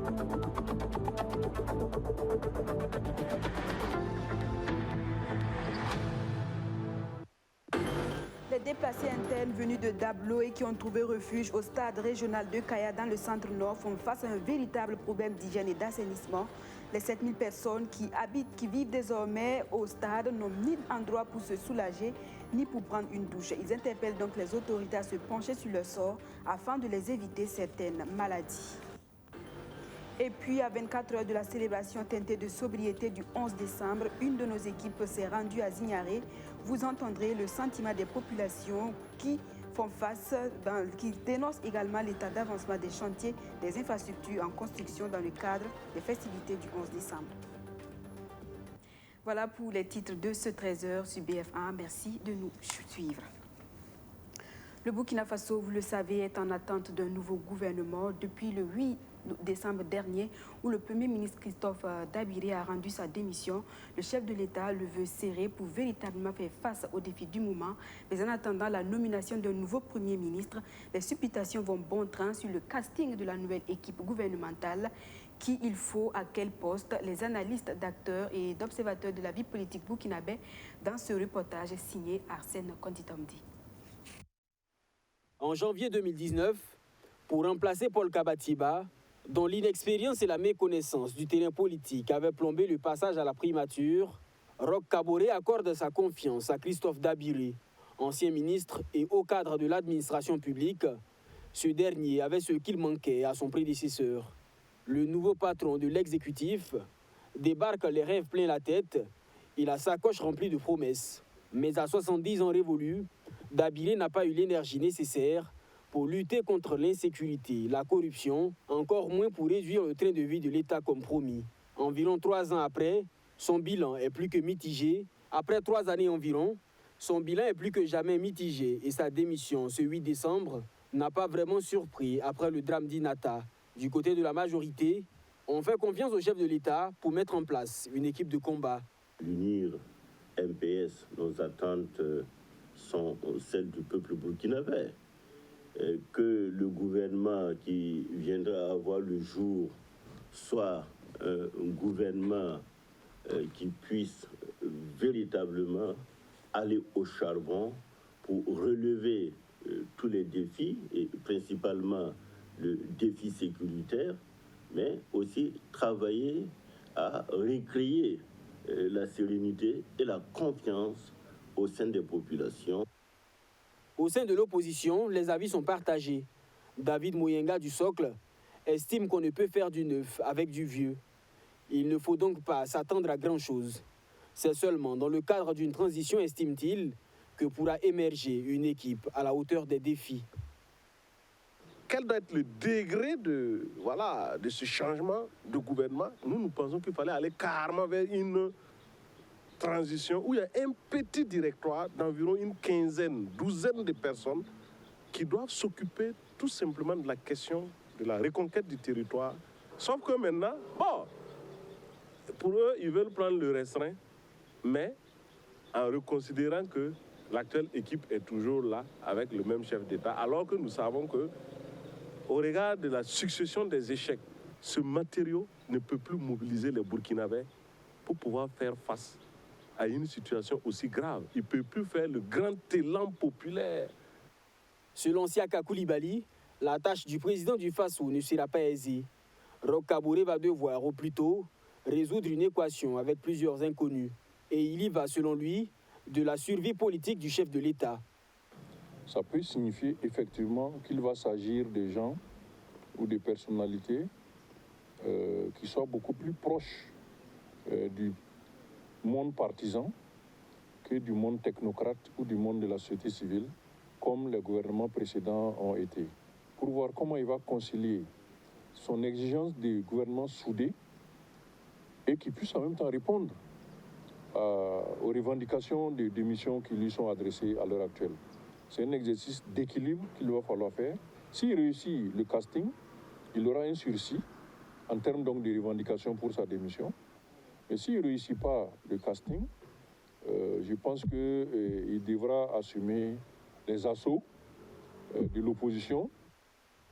Les déplacés internes venus de Dablo et qui ont trouvé refuge au stade régional de Kaya dans le centre-nord font face à un véritable problème d'hygiène et d'assainissement. Les 7000 personnes qui vivent désormais au stade n'ont ni endroit pour se soulager ni pour prendre une douche. Ils interpellent donc les autorités à se pencher sur leur sort afin de les éviter certaines maladies. Et puis, à 24 heures de la célébration teintée de sobriété du 11 décembre, une de nos équipes s'est rendue à Zignaré. Vous entendrez le sentiment des populations qui dénoncent également l'état d'avancement des chantiers des infrastructures en construction dans le cadre des festivités du 11 décembre. Voilà pour les titres de ce 13h sur BF1. Merci de nous suivre. Le Burkina Faso, vous le savez, est en attente d'un nouveau gouvernement depuis le 8 décembre dernier, où le Premier ministre Christophe Dabiré a rendu sa démission. Le chef de l'État le veut serré pour véritablement faire face aux défis du moment. Mais en attendant la nomination d'un nouveau Premier ministre, les supputations vont bon train sur le casting de la nouvelle équipe gouvernementale. Qui il faut, à quel poste? Les analystes d'acteurs et d'observateurs de la vie politique burkinabé dans ce reportage signé Arsène Konditomdi. En janvier 2019, pour remplacer Paul Kabatiba, dont l'inexpérience et la méconnaissance du terrain politique avaient plombé le passage à la primature, Roch Kaboré accorde sa confiance à Christophe Dabiré, ancien ministre et haut cadre de l'administration publique. Ce dernier avait ce qu'il manquait à son prédécesseur. Le nouveau patron de l'exécutif débarque les rêves plein la tête et la sacoche remplie de promesses. Mais à 70 ans révolus, Dabiré n'a pas eu l'énergie nécessaire pour lutter contre l'insécurité, la corruption, encore moins pour réduire le train de vie de l'État comme promis. Environ 3 ans après, son bilan est plus que mitigé. Après 3 années environ, son bilan est plus que jamais mitigé et sa démission ce 8 décembre n'a pas vraiment surpris après le drame d'Inata. Du côté de la majorité, on fait confiance au chef de l'État pour mettre en place une équipe de combat. L'UNIR, MPS, nos attentes sont celles du peuple burkinabé. Que le gouvernement qui viendra avoir le jour soit un gouvernement qui puisse véritablement aller au charbon pour relever tous les défis, et principalement le défi sécuritaire, mais aussi travailler à recréer la sérénité et la confiance au sein des populations. Au sein de l'opposition, les avis sont partagés. David Moyenga du Socle estime qu'on ne peut faire du neuf avec du vieux. Il ne faut donc pas s'attendre à grand-chose. C'est seulement dans le cadre d'une transition, estime-t-il, que pourra émerger une équipe à la hauteur des défis. Quel doit être le degré de ce changement de gouvernement? Nous pensons qu'il fallait aller carrément vers une transition où il y a un petit directoire d'environ une douzaine de personnes qui doivent s'occuper tout simplement de la question de la reconquête du territoire. Sauf que maintenant, pour eux, ils veulent prendre le restreint, mais en reconsidérant que l'actuelle équipe est toujours là avec le même chef d'État, alors que nous savons que, au regard de la succession des échecs, ce matériau ne peut plus mobiliser les Burkinabés pour pouvoir faire face à une situation aussi grave. Il ne peut plus faire le grand élan populaire. Selon Siaka Koulibaly, la tâche du président du Faso ne sera pas aisée. Roch Kaboré va devoir, au plus tôt, résoudre une équation avec plusieurs inconnus. Et il y va, selon lui, de la survie politique du chef de l'État. Ça peut signifier effectivement qu'il va s'agir de gens ou de personnalités qui soient beaucoup plus proches du monde partisan que du monde technocrate ou du monde de la société civile, comme les gouvernements précédents ont été. Pour voir comment il va concilier son exigence de gouvernement soudé et qui puisse en même temps répondre aux revendications de démission qui lui sont adressées à l'heure actuelle. C'est un exercice d'équilibre qu'il va falloir faire. S'il réussit le casting, il aura un sursis en termes donc de revendications pour sa démission. Mais s'il ne réussit pas le casting, je pense qu'il devra assumer les assauts de l'opposition.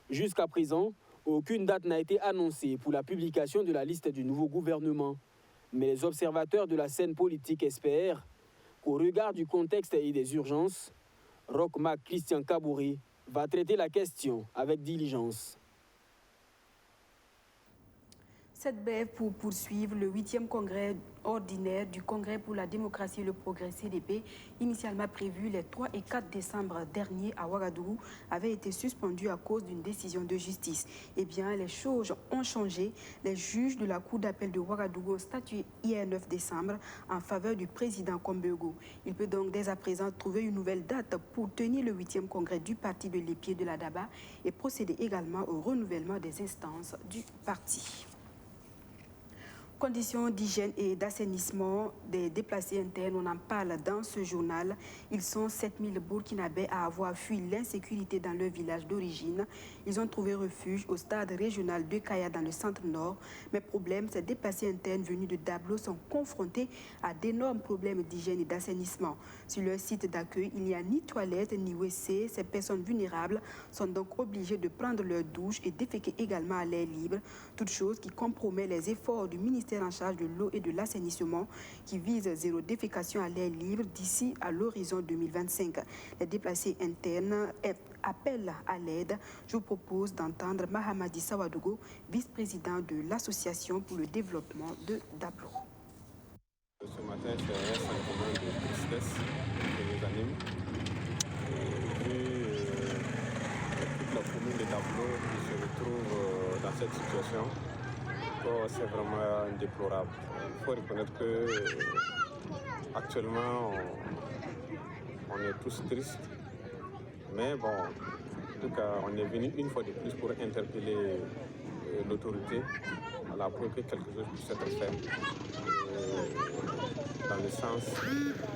Jusqu'à présent, Aucune date n'a été annoncée pour la publication de la liste du nouveau gouvernement. Mais les observateurs de la scène politique espèrent qu'au regard du contexte et des urgences, Roch-Mac Christian Kabouré va traiter la question avec diligence. Cette brève pour poursuivre le 8e congrès ordinaire du Congrès pour la démocratie et le progrès CDP, initialement prévu les 3 et 4 décembre dernier à Ouagadougou, avait été suspendu à cause d'une décision de justice. Eh bien, les choses ont changé. Les juges de la Cour d'appel de Ouagadougou ont statué hier 9 décembre en faveur du président Kombego. Il peut donc dès à présent trouver une nouvelle date pour tenir le 8e congrès du parti de l'épied de la Daba et procéder également au renouvellement des instances du parti. Conditions d'hygiène et d'assainissement des déplacés internes, on en parle dans ce journal. Ils sont 7000 Burkinabés à avoir fui l'insécurité dans leur village d'origine. Ils ont trouvé refuge au stade régional de Kaya dans le centre-nord. Mais problème, ces déplacés internes venus de Dablo sont confrontés à d'énormes problèmes d'hygiène et d'assainissement. Sur leur site d'accueil, il n'y a ni toilettes ni WC. Ces personnes vulnérables sont donc obligées de prendre leur douche et déféquer également à l'air libre. Toute chose qui compromet les efforts du ministère en charge de l'eau et de l'assainissement qui vise zéro défécation à l'air libre d'ici à l'horizon 2025. Les déplacés internes appellent à l'aide. Je vous propose d'entendre Mahamadi Sawadogo, vice-président de l'association pour le développement de Dablo. Ce matin, c'est un sentiment de tristesse qui nous anime. Vu toute la commune de Dablo qui se retrouve dans cette situation, c'est vraiment déplorable. Il faut reconnaître que actuellement on est tous tristes, mais bon, en tout cas on est venu une fois de plus pour interpeller l'autorité à la preuve que quelque chose puisse être fait dans le sens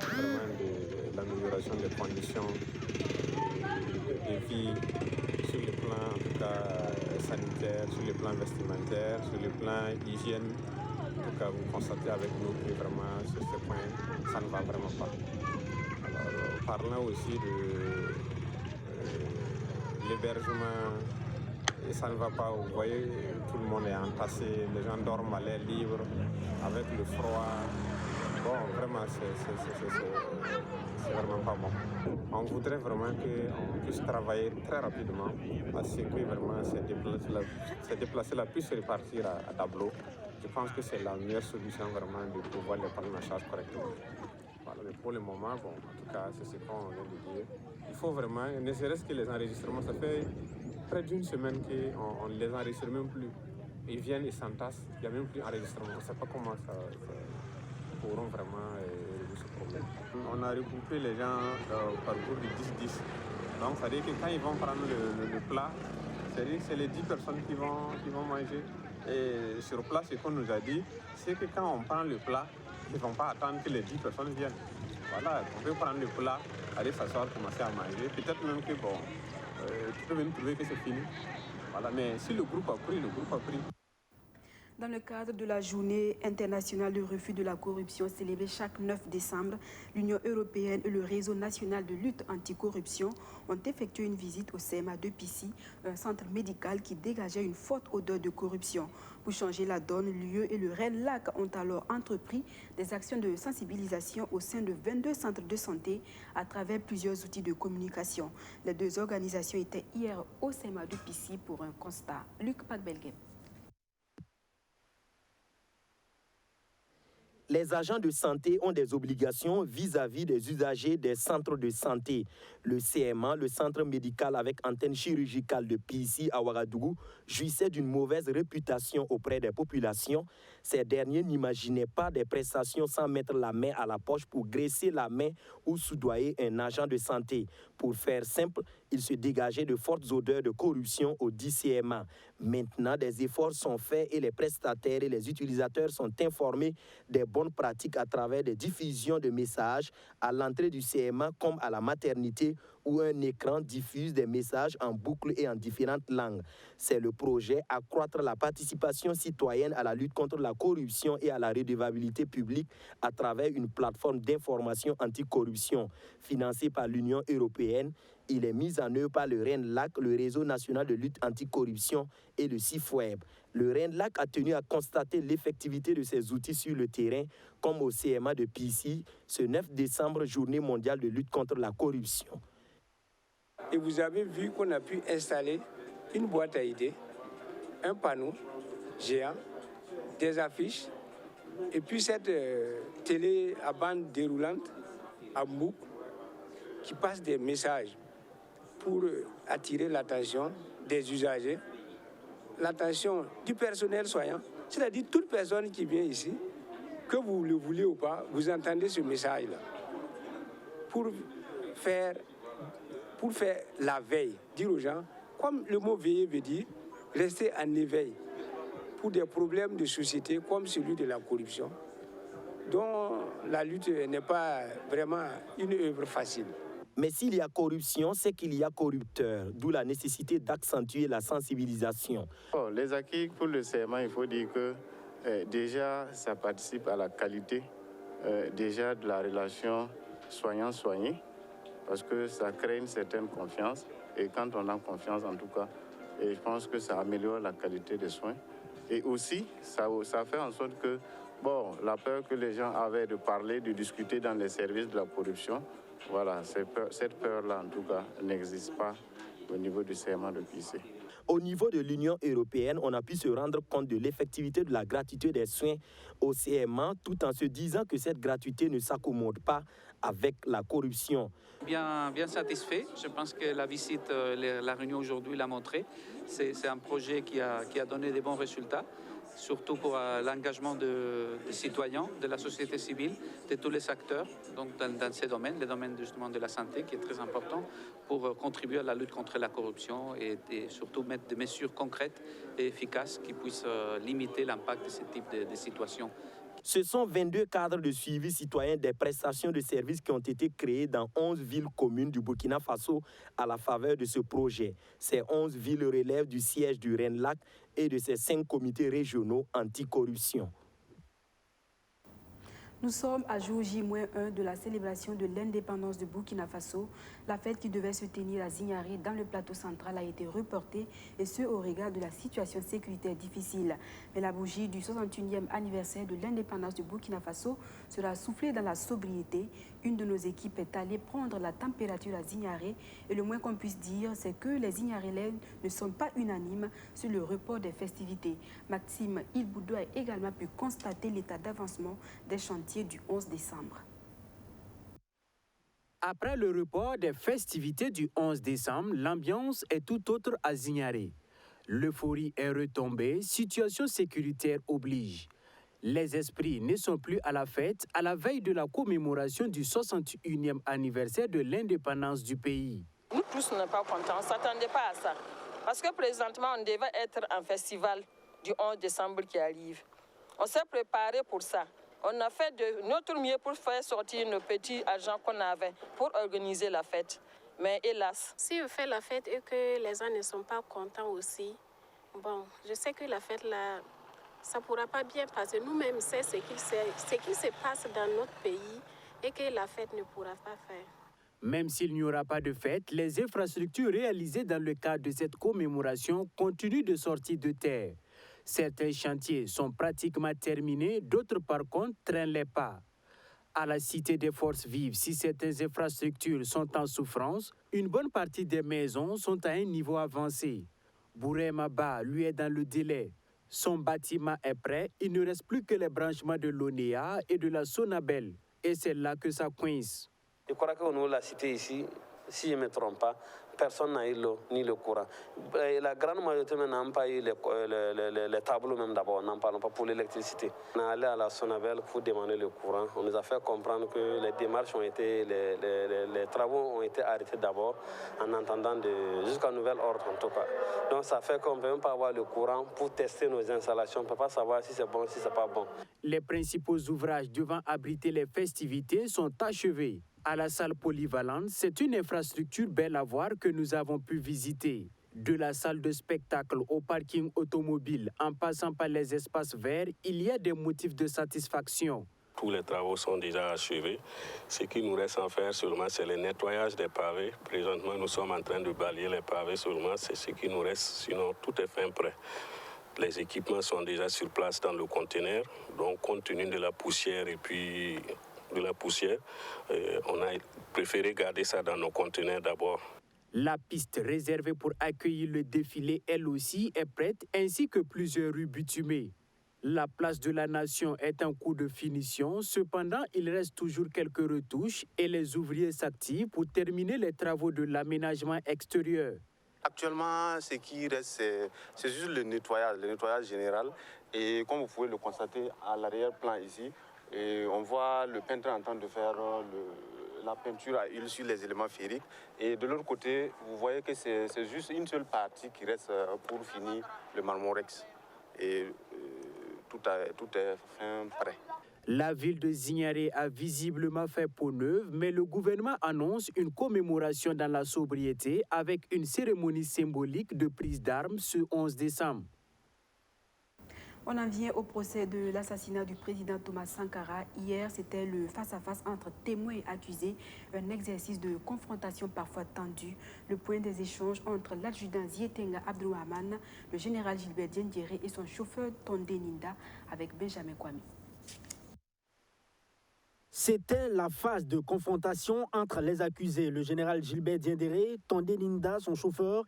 vraiment de l'amélioration des conditions de vie sur le plan en tout cas sanitaire, sur le plan vestimentaire, sur le plan hygiène. En tout cas, vous constatez avec nous que vraiment sur ce point, ça ne va vraiment pas. Alors, parlant aussi de l'hébergement, ça ne va pas. Vous voyez, tout le monde est entassé, les gens dorment à l'air libre, avec le froid. Bon, vraiment, c'est vraiment pas bon. On voudrait vraiment qu'on puisse travailler très rapidement à ce que vraiment ces déplacés-là puissent repartir à Dablo. Je pense que c'est la meilleure solution vraiment de pouvoir les prendre en charge correctement. Voilà, mais pour le moment, bon, en tout cas, c'est ce qu'on vient de dire. Il faut vraiment, ne serait-ce que les enregistrements, ça fait près d'une semaine qu'on ne les enregistre même plus. Ils viennent et s'entassent, il n'y a même plus d'enregistrement. On ne sait pas comment ça pourront vraiment résoudre ce problème. On a regroupé les gens par groupe de 10-10. Donc ça veut dire que quand ils vont prendre le plat, c'est les 10 personnes qui vont manger. Et sur place, ce qu'on nous a dit, c'est que quand on prend le plat, ils ne vont pas attendre que les 10 personnes viennent. Voilà, on peut prendre le plat, aller s'asseoir, commencer à manger. Peut-être même que bon, tu peux même trouver que c'est fini. Voilà, mais si le groupe a pris, le groupe a pris. Dans le cadre de la journée internationale de refus de la corruption célébrée chaque 9 décembre, l'Union européenne et le réseau national de lutte anticorruption ont effectué une visite au CMA de Pissy, un centre médical qui dégageait une forte odeur de corruption. Pour changer la donne, l'UE et le RELAC ont alors entrepris des actions de sensibilisation au sein de 22 centres de santé à travers plusieurs outils de communication. Les deux organisations étaient hier au CMA de Pissy pour un constat. Luc Pacbelguem. Les agents de santé ont des obligations vis-à-vis des usagers des centres de santé. Le CMA, le centre médical avec antenne chirurgicale de Pissy à Ouagadougou, jouissait d'une mauvaise réputation auprès des populations. Ces derniers n'imaginaient pas des prestations sans mettre la main à la poche pour graisser la main ou soudoyer un agent de santé. Pour faire simple, il se dégageait de fortes odeurs de corruption au dit CMA. Maintenant, des efforts sont faits et les prestataires et les utilisateurs sont informés des bonnes pratiques à travers des diffusions de messages à l'entrée du CMA comme à la maternité où un écran diffuse des messages en boucle et en différentes langues. C'est le projet Accroître la participation citoyenne à la lutte contre la corruption et à la redevabilité publique à travers une plateforme d'information anticorruption financée par l'Union européenne. Il est mis en œuvre par le RENLAC, le Réseau national de lutte anticorruption, et le CIFWeb. Le RENLAC a tenu à constater l'effectivité de ces outils sur le terrain, comme au CMA de Pissy, ce 9 décembre, journée mondiale de lutte contre la corruption. Et vous avez vu qu'on a pu installer une boîte à idées, un panneau géant, des affiches, et puis cette télé à bande déroulante, à boucle, qui passe des messages pour attirer l'attention des usagers, l'attention du personnel soignant, c'est-à-dire toute personne qui vient ici, que vous le voulez ou pas, vous entendez ce message-là. Pour faire la veille, dire aux gens, comme le mot veiller veut dire, rester en éveil pour des problèmes de société comme celui de la corruption, dont la lutte n'est pas vraiment une œuvre facile. Mais s'il y a corruption, c'est qu'il y a corrupteur, d'où la nécessité d'accentuer la sensibilisation. Les acquis pour le CMA, il faut dire que déjà, ça participe à la qualité déjà de la relation soignant-soigné, parce que ça crée une certaine confiance. Et quand on a confiance, en tout cas, et je pense que ça améliore la qualité des soins. Et aussi, ça fait en sorte que, la peur que les gens avaient de parler, de discuter dans les services de la corruption, voilà, cette peur-là, en tout cas, n'existe pas au niveau du CMA de Pissy. Au niveau de l'Union européenne, on a pu se rendre compte de l'effectivité de la gratuité des soins au CMA, tout en se disant que cette gratuité ne s'accommode pas avec la corruption. Bien satisfait. Je pense que la visite, la réunion aujourd'hui l'a montré. C'est un projet qui a donné des bons résultats, surtout pour l'engagement des citoyens, de la société civile, de tous les acteurs donc dans ces domaines, les domaines justement de la santé qui est très important pour contribuer à la lutte contre la corruption et surtout mettre des mesures concrètes et efficaces qui puissent limiter l'impact de ce type de situations. Ce sont 22 cadres de suivi citoyen des prestations de services qui ont été créés dans 11 villes communes du Burkina Faso à la faveur de ce projet. Ces 11 villes relèvent du siège du RENLAC et de ses 5 comités régionaux anticorruption. Nous sommes à jour J-1 de la célébration de l'indépendance de Burkina Faso. La fête qui devait se tenir à Zignaré dans le plateau central a été reportée, et ce au regard de la situation sécuritaire difficile. Mais la bougie du 61e anniversaire de l'indépendance du Burkina Faso sera soufflée dans la sobriété. Une de nos équipes est allée prendre la température à Zignaré, et le moins qu'on puisse dire, c'est que les Zignaréens ne sont pas unanimes sur le report des festivités. Maxime Ilboudou a également pu constater l'état d'avancement des chantiers du 11 décembre. Après le report des festivités du 11 décembre, l'ambiance est tout autre à Zignaré. L'euphorie est retombée, situation sécuritaire oblige. Les esprits ne sont plus à la fête à la veille de la commémoration du 61e anniversaire de l'indépendance du pays. Nous tous, on n'est pas contents, on ne s'attendait pas à ça. Parce que présentement, on devait être en festival du 11 décembre qui arrive. On s'est préparé pour ça. On a fait de notre mieux pour faire sortir nos petits argents qu'on avait pour organiser la fête. Mais hélas. Si on fait la fête et que les gens ne sont pas contents aussi, je sais que la fête là, ça ne pourra pas bien passer. Nous-mêmes, c'est ce qui se passe dans notre pays et que la fête ne pourra pas faire. Même s'il n'y aura pas de fête, les infrastructures réalisées dans le cadre de cette commémoration continuent de sortir de terre. Certains chantiers sont pratiquement terminés, d'autres par contre traînent les pas. À la Cité des Forces Vives, si certaines infrastructures sont en souffrance, une bonne partie des maisons sont à un niveau avancé. Bourema Ba, lui, est dans le délai. Son bâtiment est prêt, il ne reste plus que les branchements de l'ONEA et de la Sonabel. Et c'est là que ça coince. Je crois qu'au niveau de la cité ici, si je ne me trompe pas, personne n'a eu l'eau ni le courant. La grande majorité n'a pas eu les tableaux même d'abord, n'en parlons pas pour l'électricité. On est allé à la Sonabel pour demander le courant. On nous a fait comprendre que les démarches ont été, les travaux ont été arrêtés d'abord en attendant jusqu'à nouvel ordre en tout cas. Donc ça fait qu'on ne peut même pas avoir le courant pour tester nos installations. On ne peut pas savoir si c'est bon, si c'est pas bon. Les principaux ouvrages devant abriter les festivités sont achevés. À la salle polyvalente, c'est une infrastructure belle à voir que nous avons pu visiter. De la salle de spectacle au parking automobile, en passant par les espaces verts, il y a des motifs de satisfaction. Tous les travaux sont déjà achevés. Ce qui nous reste à faire seulement, c'est le nettoyage des pavés. Présentement, nous sommes en train de balayer les pavés seulement. C'est ce qui nous reste. Sinon, tout est fin prêt. Les équipements sont déjà sur place dans le conteneur. Donc, compte tenu de la poussière on a préféré garder ça dans nos conteneurs d'abord. La piste réservée pour accueillir le défilé, elle aussi, est prête, ainsi que plusieurs rues bitumées. La place de la Nation est en cours de finition. Cependant, il reste toujours quelques retouches et les ouvriers s'activent pour terminer les travaux de l'aménagement extérieur. Actuellement, ce qui reste, c'est juste le nettoyage général. Et comme vous pouvez le constater à l'arrière-plan ici, et on voit le peintre en train de faire la peinture à huile sur les éléments ferriques. Et de l'autre côté, vous voyez que c'est juste une seule partie qui reste pour finir le marmorex. Et tout est fin prêt. La ville de Zignaré a visiblement fait peau neuve, mais le gouvernement annonce une commémoration dans la sobriété avec une cérémonie symbolique de prise d'armes ce 11 décembre. On en vient au procès de l'assassinat du président Thomas Sankara. Hier, c'était le face-à-face entre témoins et accusés, un exercice de confrontation parfois tendu. Le point des échanges entre l'adjudant Zietenga Abdourahmane, le général Gilbert Diendéré et son chauffeur Tondé Ninda avec Benjamin Kwame. C'était la phase de confrontation entre les accusés, le général Gilbert Diendéré, Tondé Ninda, son chauffeur,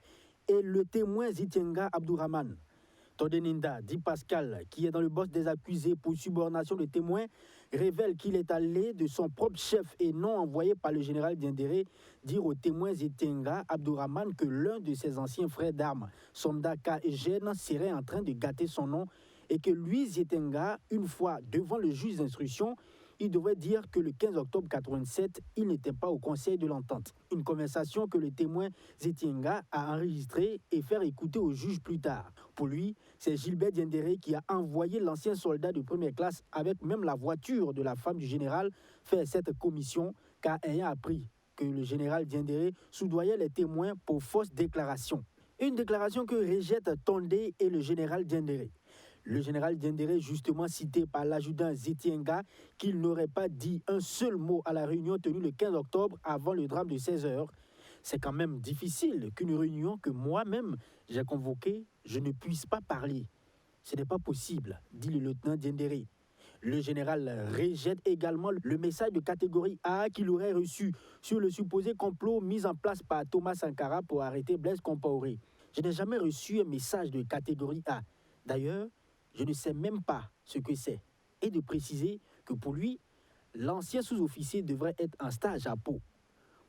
et le témoin Zietenga Abdourahmane. Tondé Ninda, dit Pascal, qui est dans le box des accusés pour subornation de témoins, révèle qu'il est allé de son propre chef et non envoyé par le général Diendéré dire au témoin Zietenga Abdourahmane que l'un de ses anciens frères d'armes, Somdaka et Gênes, serait en train de gâter son nom et que lui, Zietenga, une fois devant le juge d'instruction, il devrait dire que le 15 octobre 1987, il n'était pas au conseil de l'entente. Une conversation que le témoin Zietenga a enregistrée et faire écouter au juge plus tard. Pour lui, c'est Gilbert Diendéré qui a envoyé l'ancien soldat de première classe avec même la voiture de la femme du général faire cette commission, car ayant appris que le général Diendéré soudoyait les témoins pour fausse déclaration. Une déclaration que rejette Tondé et le général Diendéré. Le général Diendéré, justement cité par l'adjudant Zietenga, qu'il n'aurait pas dit un seul mot à la réunion tenue le 15 octobre avant le drame de 16 heures. C'est quand même difficile qu'une réunion que moi-même j'ai convoquée, je ne puisse pas parler. Ce n'est pas possible, dit le lieutenant Diendéré. Le général rejette également le message de catégorie A qu'il aurait reçu sur le supposé complot mis en place par Thomas Sankara pour arrêter Blaise Compaoré. Je n'ai jamais reçu un message de catégorie A. D'ailleurs, je ne sais même pas ce que c'est. Et de préciser que pour lui, l'ancien sous-officier devrait être en stage à Pau.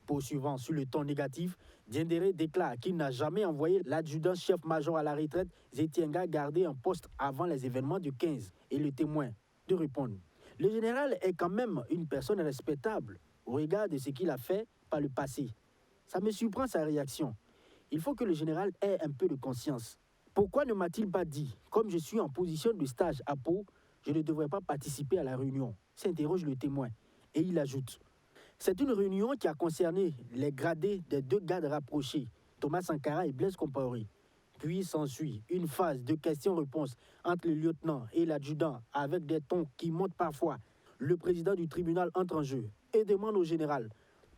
Poursuivant sur le ton négatif, Diendéré déclare qu'il n'a jamais envoyé l'adjudant-chef-major à la retraite Zietenga garder un poste avant les événements du 15 et le témoin de répondre. Le général est quand même une personne respectable au regard de ce qu'il a fait par le passé. Ça me surprend sa réaction. Il faut que le général ait un peu de conscience. Pourquoi ne m'a-t-il pas dit, comme je suis en position de stage à Pau, je ne devrais pas participer à la réunion, s'interroge le témoin. Et il ajoute, c'est une réunion qui a concerné les gradés des deux gardes rapprochés, Thomas Sankara et Blaise Compaoré. Puis s'ensuit une phase de questions-réponses entre le lieutenant et l'adjudant avec des tons qui montent parfois. Le président du tribunal entre en jeu et demande au général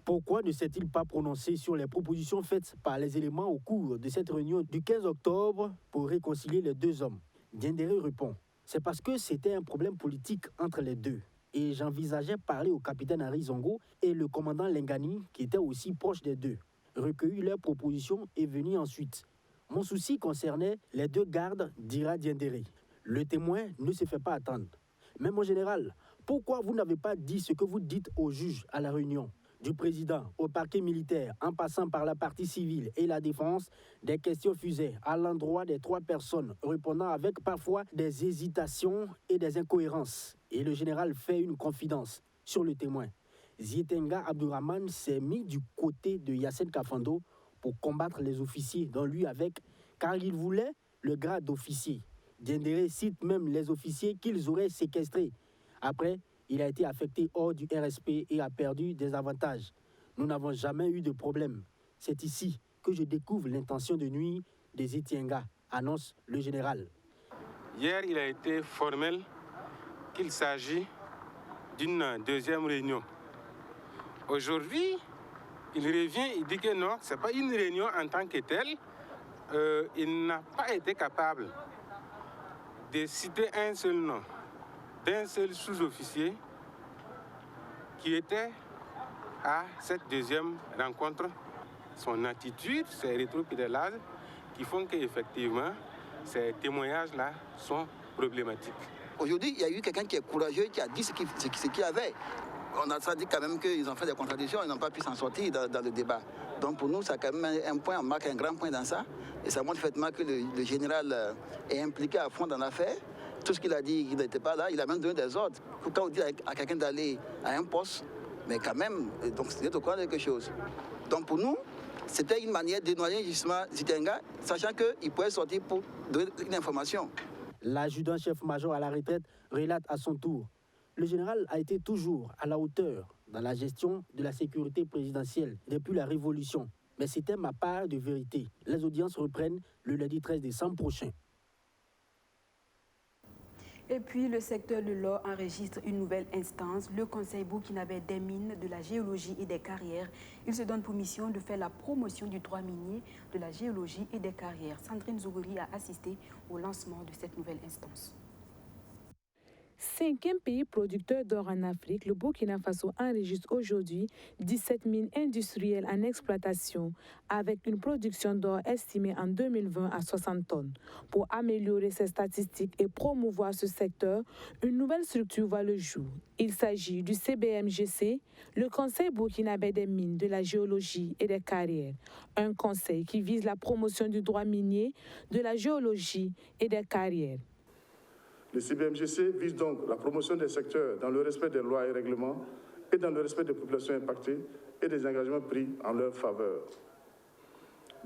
pourquoi ne s'est-il pas prononcé sur les propositions faites par les éléments au cours de cette réunion du 15 octobre pour réconcilier les deux hommes. Diendéré répond, c'est parce que c'était un problème politique entre les deux. Et j'envisageais parler au capitaine Henri Zongo et le commandant Lengani, qui était aussi proche des deux. Recueillir leurs propositions et venir ensuite. Mon souci concernait les deux gardes, dira Diendéré. Le témoin ne se fait pas attendre. Mais mon général, pourquoi vous n'avez pas dit ce que vous dites au juge à la réunion? Du président au parquet militaire, en passant par la partie civile et la défense, des questions fusaient à l'endroit des trois personnes, répondant avec parfois des hésitations et des incohérences. Et le général fait une confidence sur le témoin. Zietenga Abdourahmane s'est mis du côté de Yassine Kafando pour combattre les officiers, dont lui avec, car il voulait le grade d'officier. Diendéré cite même les officiers qu'ils auraient séquestrés. Après, Il a été affecté hors du RSP et a perdu des avantages. Nous n'avons jamais eu de problème. C'est ici que je découvre l'intention de nuire des Itienga, annonce le général. Hier, il a été formel qu'il s'agit d'une deuxième réunion. Aujourd'hui, il revient, il dit que non, ce n'est pas une réunion en tant que telle. Il n'a pas été capable de citer un seul nom d'un seul sous-officier qui était à cette deuxième rencontre. Son attitude, ses rétropédalages qui font qu'effectivement, ces témoignages-là sont problématiques. Aujourd'hui, il y a eu quelqu'un qui est courageux, qui a dit ce qu'il y avait. On a dit quand même qu'ils ont fait des contradictions, ils n'ont pas pu s'en sortir dans le débat. Donc pour nous, c'est quand même un point, on marque un grand point dans ça. Et ça montre effectivement que le général est impliqué à fond dans l'affaire. Tout ce qu'il a dit, il n'était pas là, il a même donné des ordres. Quand on dit à quelqu'un d'aller à un poste, mais quand même, donc c'est de quoi quelque chose. Donc pour nous, c'était une manière de noyer justement Zitenga, sachant qu'il pouvait sortir pour donner une information. L'adjudant-chef-major à la retraite relate à son tour. Le général a été toujours à la hauteur dans la gestion de la sécurité présidentielle depuis la Révolution. Mais c'était ma part de vérité. Les audiences reprennent le lundi 13 décembre prochain. Et puis, le secteur de l'or enregistre une nouvelle instance, le Conseil burkinabé des mines, de la géologie et des carrières. Il se donne pour mission de faire la promotion du droit minier, de la géologie et des carrières. Sandrine Zougouri a assisté au lancement de cette nouvelle instance. 5e pays producteur d'or en Afrique, le Burkina Faso enregistre aujourd'hui 17 mines industrielles en exploitation avec une production d'or estimée en 2020 à 60 tonnes. Pour améliorer ces statistiques et promouvoir ce secteur, une nouvelle structure voit le jour. Il s'agit du CBMGC, le Conseil burkinabé des mines, de la géologie et des carrières. Un conseil qui vise la promotion du droit minier, de la géologie et des carrières. Le CBMGC vise donc la promotion des secteurs dans le respect des lois et règlements et dans le respect des populations impactées et des engagements pris en leur faveur.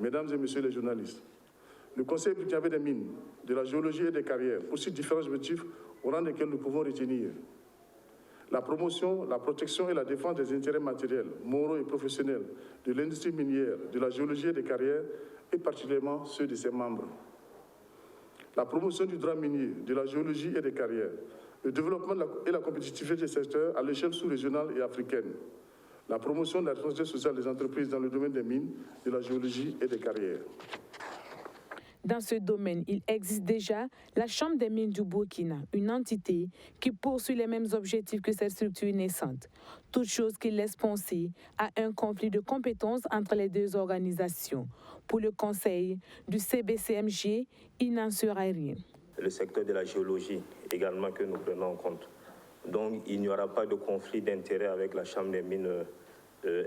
Mesdames et messieurs les journalistes, le Conseil burkinabé des mines, de la géologie et des carrières poursuit différents objectifs au rang desquels nous pouvons retenir la promotion, la protection et la défense des intérêts matériels, moraux et professionnels de l'industrie minière, de la géologie et des carrières, et particulièrement ceux de ses membres. La promotion du droit minier, de la géologie et des carrières, le développement et la compétitivité des secteurs à l'échelle sous-régionale et africaine, la promotion de la responsabilité sociale des entreprises dans le domaine des mines, de la géologie et des carrières. Dans ce domaine, il existe déjà la Chambre des mines du Burkina, une entité qui poursuit les mêmes objectifs que cette structure naissante. Toute chose qui laisse penser à un conflit de compétences entre les deux organisations. Pour le Conseil du CBCMG, il n'en sera rien. Le secteur de la géologie également que nous prenons en compte. Donc il n'y aura pas de conflit d'intérêts avec la Chambre des mines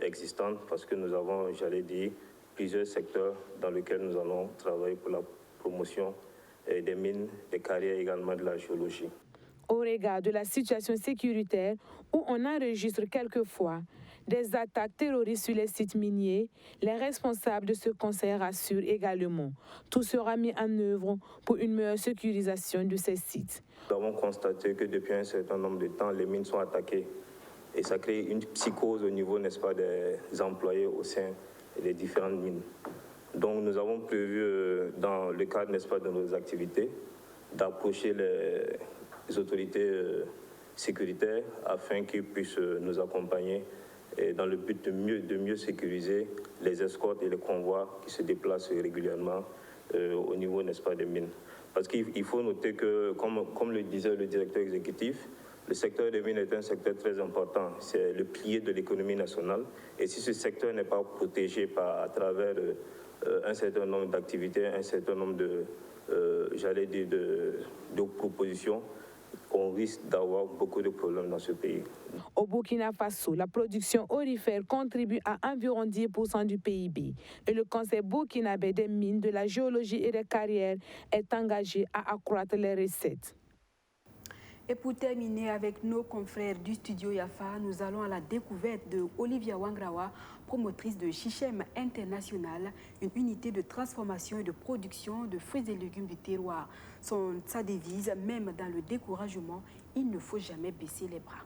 existante parce que nous avons, j'allais dire, plusieurs secteurs dans lesquels nous allons travailler pour la promotion des mines, des carrières également de la géologie. Au regard de la situation sécuritaire où on enregistre quelquefois des attaques terroristes sur les sites miniers, les responsables de ce conseil rassurent également. Tout sera mis en œuvre pour une meilleure sécurisation de ces sites. Nous avons constaté que depuis un certain nombre de temps, les mines sont attaquées et ça crée une psychose au niveau, n'est-ce pas, des employés au sein des différentes mines. Donc nous avons prévu, dans le cadre, n'est-ce pas, de nos activités, d'approcher les autorités sécuritaires afin qu'ils puissent nous accompagner et dans le but de mieux sécuriser les escortes et les convois qui se déplacent régulièrement au niveau, n'est-ce pas, des mines. Parce qu'il faut noter que, comme le disait le directeur exécutif, le secteur des mines est un secteur très important. C'est le pilier de l'économie nationale. Et si ce secteur n'est pas protégé à travers un certain nombre d'activités, un certain nombre de propositions, on risque d'avoir beaucoup de problèmes dans ce pays. Au Burkina Faso, la production aurifère contribue à environ 10% du PIB. Et le Conseil burkinabé des mines, de la géologie et des carrières est engagé à accroître les recettes. Et pour terminer avec nos confrères du studio Yafa, nous allons à la découverte de Olivia Wangrawa, promotrice de Chichem International, une unité de transformation et de production de fruits et légumes du terroir. Sa devise, même dans le découragement, il ne faut jamais baisser les bras.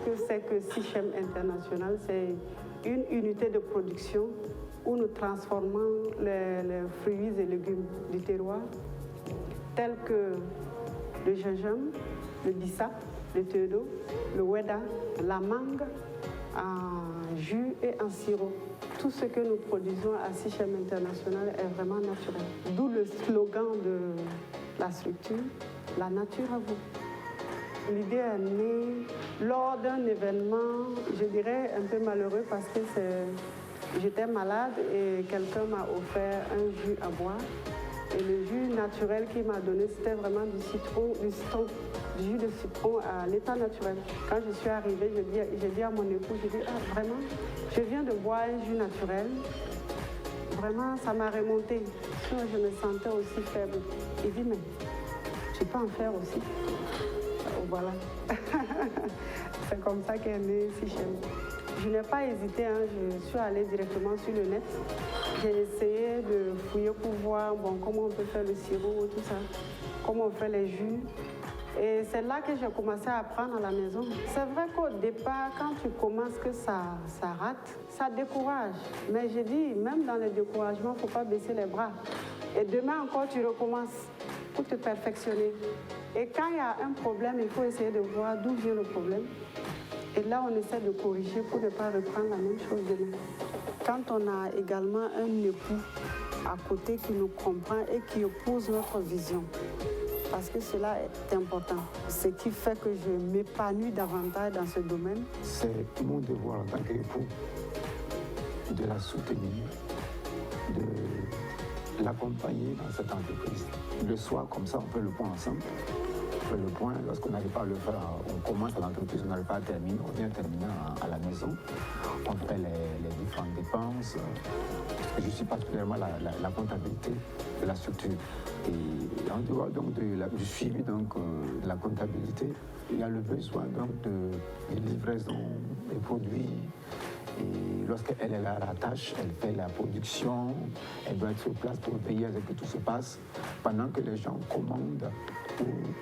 que c'est que Sichem International. C'est une unité de production où nous transformons les fruits et légumes du terroir, tels que le gingembre, le bissap, le teudo, le weda, la mangue, en jus et en sirop. Tout ce que nous produisons à Sichem International est vraiment naturel. D'où le slogan de la structure, la nature à vous. L'idée est née lors d'un événement, je dirais un peu malheureux parce que j'étais malade et quelqu'un m'a offert un jus à boire. Et le jus naturel qu'il m'a donné, c'était vraiment du citron, du jus de citron à l'état naturel. Quand je suis arrivée, j'ai dit à mon époux, j'ai dit, ah vraiment, je viens de boire un jus naturel. Vraiment, ça m'a remonté. Je me sentais aussi faible. Il dit, mais tu peux en faire aussi. Voilà. C'est comme ça qu'est né Sichem. Je n'ai pas hésité, hein. Je suis allée directement sur le net. J'ai essayé de fouiller pour voir comment on peut faire le sirop, tout ça, comment on fait les jus. Et c'est là que j'ai commencé à apprendre à la maison. C'est vrai qu'au départ, quand tu commences que ça rate, ça décourage. Mais j'ai dit, même dans le découragement, il ne faut pas baisser les bras. Et demain encore, tu recommences pour te perfectionner. Et quand il y a un problème, il faut essayer de voir d'où vient le problème. Et là, on essaie de corriger pour ne pas reprendre la même chose demain. Quand on a également un époux à côté qui nous comprend et qui oppose notre vision, parce que cela est important. Ce qui fait que je m'épanouis davantage dans ce domaine. C'est mon devoir en tant qu'époux de la soutenir, de l'accompagner dans cette entreprise. Le soir, comme ça, on fait le point ensemble. On fait le point, lorsqu'on n'arrive pas à le faire, on commence à l'entreprise, on n'arrive pas à terminer, on vient terminer à la maison. On fait les différentes dépenses. Je suis particulièrement la comptabilité de la structure. Et en dehors donc du suivi donc, de la comptabilité, il y a le besoin donc de livraison des produits. Et lorsqu'elle est là à la tâche, elle fait la production, elle doit être sur place pour payer avec que tout se passe, pendant que les gens commandent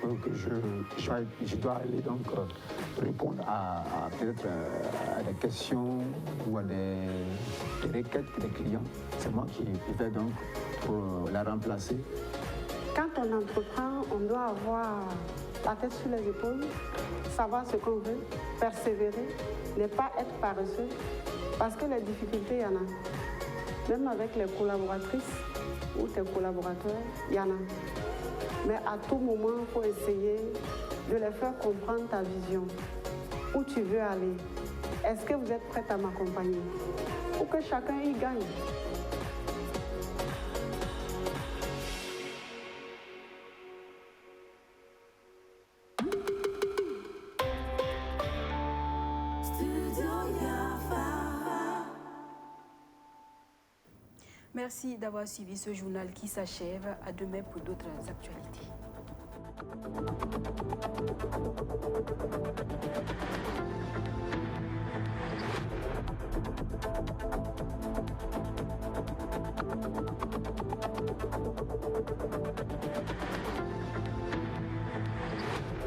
ou que je dois aller donc répondre à peut-être à des questions ou à des requêtes des clients. C'est moi qui vais donc pour la remplacer. Quand on entreprend, on doit avoir la tête sur les épaules, savoir ce qu'on veut, persévérer, ne pas être paresseux, parce que les difficultés, il y en a. Même avec les collaboratrices ou tes collaborateurs, il y en a. Mais à tout moment, il faut essayer de les faire comprendre ta vision. Où tu veux aller. Est-ce que vous êtes prête à m'accompagner? Pour que chacun y gagne. Merci d'avoir suivi ce journal qui s'achève. À demain pour d'autres actualités.